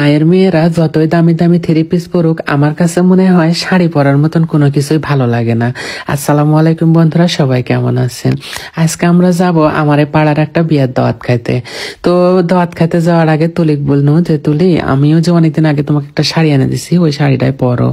মায়ের মেয়েরা যতই দামি দামি থ্রি পিস পরুক, আমার কাছে মনে হয় শাড়ি পরার মতন কোনো কিছুই ভালো লাগে না। আসসালামু আলাইকুম বন্ধুরা, সবাই কেমন আছেন? আজকে আমরা যাব আমার এই পাড়ার একটা বিয়ের দাওয়াত খাইতে। তো দাওয়াত খাইতে যাওয়ার আগে তুলিক বললো যে তুলি, আমিও যে অনেকদিন আগে তোমাকে একটা শাড়ি এনে দিছি, ওই শাড়িটাই পরো।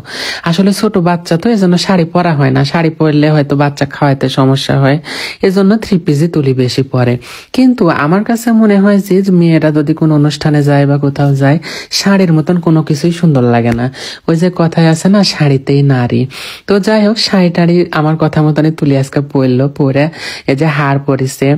আসলে ছোট বাচ্চা তো, এজন্য শাড়ি পরা হয় না। শাড়ি পরলে হয়তো বাচ্চা খাওয়াইতে সমস্যা হয়, এজন্য থ্রি পিসই তুলি বেশি পরে। কিন্তু আমার কাছে মনে হয় যে মেয়েরা যদি কোনো অনুষ্ঠানে যায় বা কোথাও যায়, শাড়ির মতন কোনো কিছুই সুন্দর লাগে না। ওই যে কথায় আছে না, শাড়িতেই নারী। তো যাই হোক, শাড়ি টাড়ি আমার কথা মতনই তুলি আজকে পরলো। পরে এই যে হার পরিছে,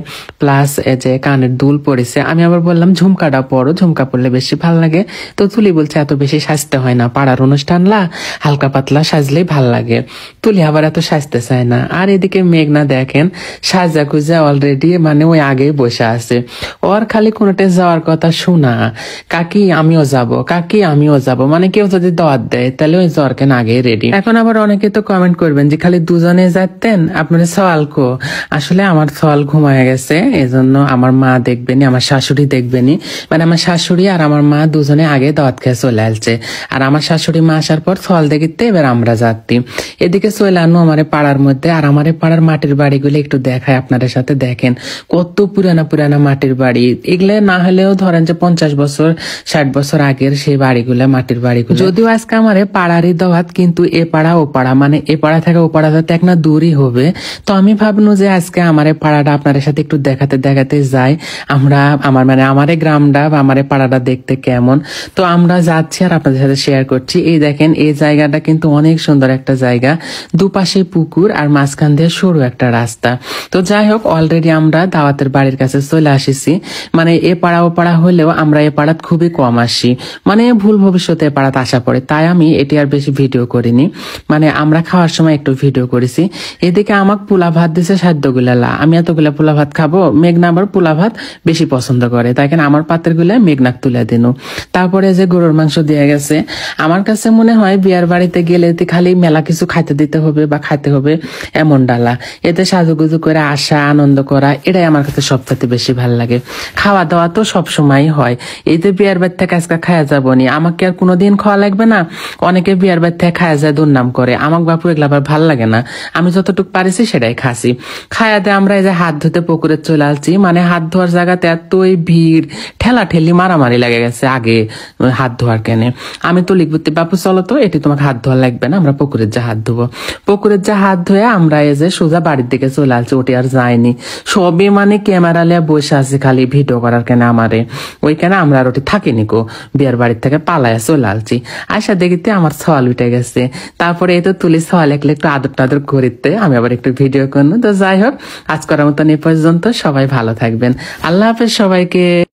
প্লাস এই যে কানের দুল পরিছে। আমি আবার বললাম ঝুমকাটা পরো, ঝুমকা পরলে বেশি ভাল লাগে। তো তুলি বলছে এত বেশি সাজতে হয় না, পাড়ার অনুষ্ঠানলা হালকা পাতলা সাজলেই ভাল লাগে। তুলি আবার এত সাজতে চায় না। আর এদিকে মেঘনা দেখেন সাজা খুঁজা অলরেডি, মানে ওই আগেই বসে আছে। ওর খালি কোনোটা যাওয়ার কথা শোনা, কাকি আমিও যাব, কাকি আমিও যাব, মানে কেউ যদি দাওয়াত দেয় তাহলে ওই জ্বরকেন আগে রেডি। এখন আবার অনেকে তো কমেন্ট করবেন যে খালি দুজনে যাতেন, আপনার সওয়াল কো। আসলে আমার সওয়াল ঘুমায় গেছে, এজন্য আমার মা দেখবেনি, আমার শাশুড়ি দেখবেনি, মানে আমার শাশুড়ি আর আমার মা দুজনে আগে দাওয়াত খেয়ে চলে আসছে। আর আমার শাশুড়ি মা আসার পর সওয়াল দেখিতে এবার আমরা যাচ্ছি। এদিকে চলে আনো আমার পাড়ার মধ্যে। আর আমার পাড়ার মাটির বাড়িগুলো একটু দেখায় আপনাদের সাথে। দেখেন কত পুরানা পুরানা মাটির বাড়ি। এগুলো না হলেও ধরেন যে 50 বছর 60 বছর আগের সেই বাড়িগুলো, মাটির বাড়িগুলো। যদিও আজকে আমার পাড়ারই দাওয়াত, কিন্তু এ পাড়া ও পাড়া, মানে এ পাড়া থেকে ও পাড়া এক না দূরই হবে। তো আমি ভাবনু যে আজকে আমার পাড়াটা আপনাদের সাথে একটু দেখাতে দেখাতে যাই। আমরা আমার গ্রামটা বা আমার পাড়াটা দেখতে কেমন। তো আমরা যাচ্ছি আর আপনাদের সাথে শেয়ার করছি। এই দেখেন, এই জায়গাটা কিন্তু অনেক সুন্দর একটা জায়গা, দুপাশে পুকুর আর মাঝখান দিয়ে সরু একটা রাস্তা। তো যাই হোক, অলরেডি আমরা দাওয়াতের বাড়ির কাছে চলে আসিছি। মানে এ পাড়া ও পাড়া হলেও আমরা এ পাড়াত খুবই কম আসি, মানে ভুল ভবিষ্যতে এ পাড়াত আসা পড়ে, তাই আমি এটি আর বেশি ভিডিও করিনি। মানে আমরা খাওয়ার সময় একটু ভিডিও করেছি। এদিকে আমাকে পোলা ভাত দিছে সাধ্যগুলা, আমি এতগুলা পোলা ভাত খাবো। মেঘনা আবার পোলা ভাত বেশি পছন্দ করে, তাই কেন আমার পাতের গুলা মেঘনাক তুলে দিন। তারপরে যে গরুর মাংস দিয়ে গেছে। আমার কাছে মনে হয় বিয়ার বাড়িতে গেলে খালি মেলা কিছু খাইতে দিতে হবে বা খাইতে হবে এমন ডালা, এতে সাজুগুজু করে আসা, আনন্দ করা, এটাই আমার কাছে সবথেকে বেশি ভাল লাগে। খাওয়া দাওয়া তো সবসময় হয়। এই যে বিয়ার বাড়ি থেকে আজকে খায়া যাবো নি, আমাকে আর কোনোদিন খাওয়া লাগবে না। অনেকে বিয়ার বাড়ি থেকে খায়া যায় দুর্নাম করে, আমাকে বাপু এগুলো আবার ভাল লাগে না। আমি যতটুকু পারিছি সেটাই খাসি। খায়াতে আমরা এই যে হাত ধুতে পুকুরে চলে আসছি। মানে হাত ধোয়ার জায়গাতে এতই ভিড়, ঠেলা ঠেলি মারামারি লেগে গেছে আগে হাত ধোয়ার কেনে। আমি তো লিখবতি, বাপু চলো তো, এটি তোমাকে হাত ধোয়া লাগবে না, আমরা পুকুরের যা হাত ধুবো। পুকুরের যা হাত ধুয়ে আমরা এই যে সোজা বাড়ির দিকে চলে আসছি। ওটি আর যায়নি, সবই মানে ক্যামেরা লিয়ে বসে আছে খালি ভিডিও করার কেন আমারে। ওইখানে আমরা আর ওটি থাকিনি কো, বিয়ার বাড়ির থেকে পালায় চলে আসছি। আশা দেখিতে আমার সওয়াল উঠে গেছে। তারপরে এই তো তুলি সওয়াল একলে একটু আদর টাদর করিতে আমি আবার একটু ভিডিও করবো। তো যাই হোক, আজ করার মতন এ পর্যন্ত। সবাই ভালো থাকবেন, আল্লাহ হাফেজ সবাইকে।